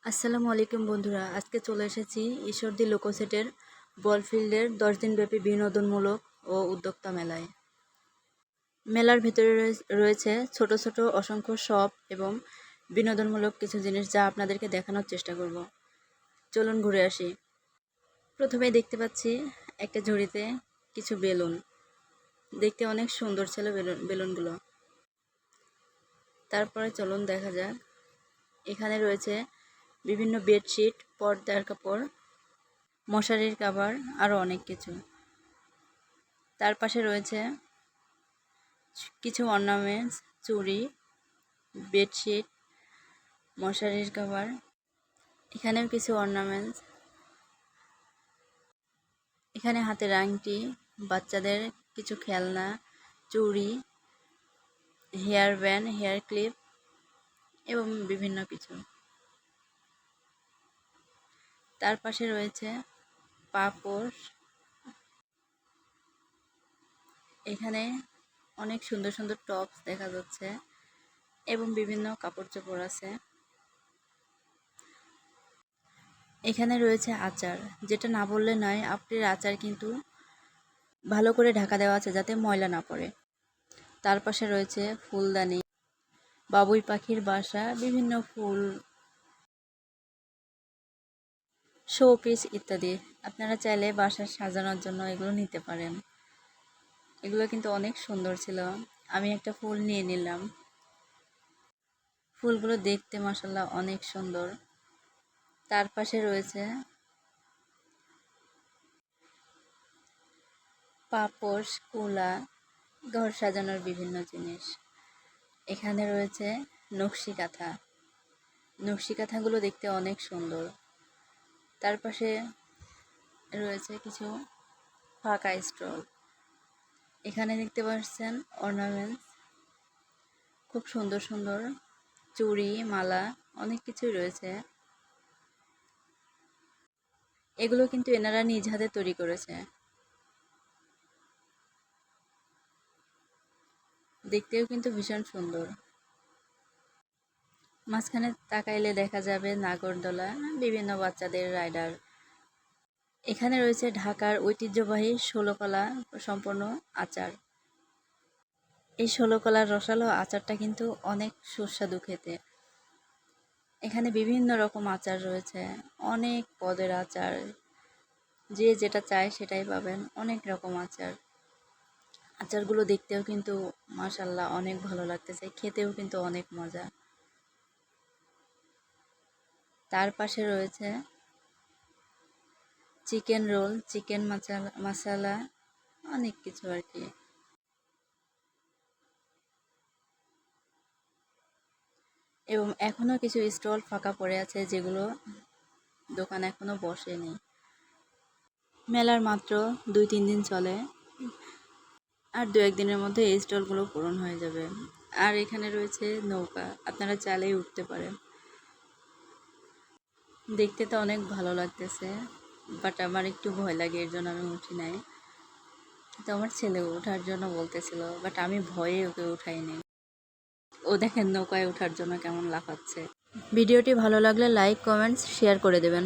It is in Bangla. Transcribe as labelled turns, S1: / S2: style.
S1: আসসালামু আলাইকুম বন্ধুরা, আজকে চলে এসেছি ঈশ্বরদী লোকোসেটের বলফিল্ডের 10 দিনব্যাপী বিনোদনমূলক ও উদ্যোক্তা মেলায়। মেলার ভিতরে রয়েছে ছোট ছোট অসংখ্য শপ এবং বিনোদনমূলক কিছু জিনিস, যা আপনাদেরকে দেখানোর চেষ্টা করব। চলুন ঘুরে আসি। প্রথমেই দেখতে পাচ্ছি একটা ঝুড়িতে কিছু বেলুন। দেখতে অনেক সুন্দর ছিল বেলুনগুলো। তারপরে চলুন দেখা যাক। এখানে রয়েছে বিভিন্ন বেডশিট, পর্দার কাপড়, মশারির কভার, আরও অনেক কিছু। তার পাশে রয়েছে কিছু অর্নামেন্টস, চুড়ি, বেডশিট, মশারির কভার। এখানেও কিছু অর্নামেন্টস। এখানে হাতের আংটি, বাচ্চাদের কিছু খেলনা, চুড়ি, হেয়ার ব্যান্ড, হেয়ার ক্লিপ এবং বিভিন্ন কিছু। তার পাশে রয়েছে পাপোশ। এখানে অনেক সুন্দর সুন্দর টপস দেখা যাচ্ছে এবং বিভিন্ন কাপড় চোপড় আছে। এখানে রয়েছে আচার, যেটা না বললে নয়। আপেলের আচার কিন্তু ভালো করে ঢাকা দেওয়া আছে যাতে ময়লা না পড়ে। তার পাশে রয়েছে ফুলদানি, বাবুই পাখির বাসা, বিভিন্ন ফুল, শো পিস ইত্যাদি। আপনারা চাইলে বাসা সাজানোর জন্য এগুলো নিতে পারেন। এগুলো কিন্তু অনেক সুন্দর ছিল। আমি একটা ফুল নিয়ে নিলাম। ফুলগুলো দেখতে মাশাআল্লাহ অনেক সুন্দর। তার পাশে রয়েছে পাপোশ, কুলা, ঘর সাজানোর বিভিন্ন জিনিস। এখানে রয়েছে নকশি কাঁথা। নকশি কাঁথাগুলো দেখতে অনেক সুন্দর। তার পাশে রয়েছে কিছু ফাঁকা স্টল। এখানে দেখতে পাচ্ছেন অর্নামেন্টস, খুব সুন্দর সুন্দর চুড়ি, মালা, অনেক কিছুই রয়েছে। এগুলো কিন্তু এনারা নিজ হাতে তৈরি করেছে। দেখতেও কিন্তু ভীষণ সুন্দর। মাঝখানে তাকাইলে দেখা যাবে নাগরদোলা, বিভিন্ন বাচ্চাদের রাইডার। এখানে রয়েছে ঢাকার ঐতিহ্যবাহী ১৬ কলা সম্পন্ন আচার। এই ১৬ কলার রসালো আচারটা কিন্তু অনেক সুস্বাদু খেতে। এখানে বিভিন্ন রকম আচার রয়েছে, অনেক পদের আচার, যে যেটা চায় সেটাই পাবেন। অনেক রকম আচার। আচারগুলো দেখতেও কিন্তু মাশাআল্লাহ অনেক ভালো লাগতেছে, খেতেও কিন্তু অনেক মজা। তার পাশে রয়েছে চিকেন রোল, চিকেন মশালা, অনেক কিছু আর কি। এবং এখনো কিছু স্টল ফাঁকা পড়ে আছে, যেগুলো দোকান এখনো বসেনি। মেলার মাত্র ২-৩ দিন চলে, আর ২-১ দিনের মধ্যে এই স্টলগুলো পূরণ হয়ে যাবে। আর এখানে রয়েছে নৌকা, আপনারা চাইলেই উঠতে পারেন। দেখতে তো অনেক ভালো লাগতেছে, বাট আমার একটু ভয় লাগে, এর জন্য আমি উঠি নাই। তো আমার ছেলে ওঠার জন্য বলতেছিল, বাট আমি ভয়ে ওকে উঠাইনি। ও দেখেন নৌকায় ওঠার জন্য কেমন লাফাচ্ছে। ভিডিওটি ভালো লাগলে লাইক, কমেন্টস, শেয়ার করে দেবেন।